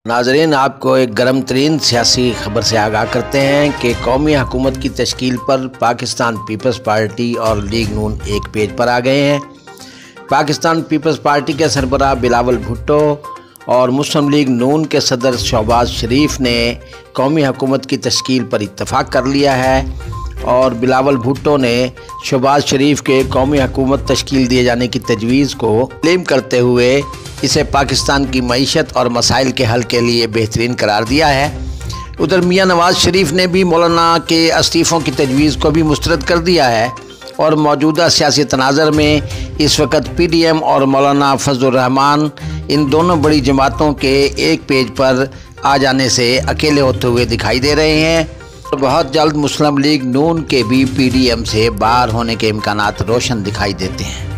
ناظرین، آپ کو ایک گرم ترین سیاسی خبر سے آگاہ کرتے ہیں کہ قومی حکومت کی تشکیل پر پاکستان پیپلز پارٹی اور لیگ نون ایک پیج پر آ گئے ہیں۔ پاکستان پیپلز پارٹی کے سربراہ بلاول بھٹو اور مسلم لیگ نون کے صدر شہباز شریف نے قومی حکومت کی تشکیل پر اتفاق کر لیا ہے، اور بلاول بھٹو نے شہباز شریف کے قومی حکومت تشکیل دیے جانے کی تجویز کو تسلیم کرتے ہوئے اسے پاکستان کی معیشت اور مسائل کے حل کے لیے بہترین قرار دیا ہے۔ ادھر میاں نواز شریف نے بھی مولانا کے استعفوں کی تجویز کو بھی مسترد کر دیا ہے، اور موجودہ سیاسی تناظر میں اس وقت پی ڈی ایم اور مولانا فضل الرحمان ان دونوں بڑی جماعتوں کے ایک پیج پر آ جانے سے اکیلے ہوتے ہوئے دکھائی دے رہے ہیں، اور بہت جلد مسلم لیگ نون کے بھی پی ڈی ایم سے باہر ہونے کے امکانات روشن دکھائی دیتے ہیں۔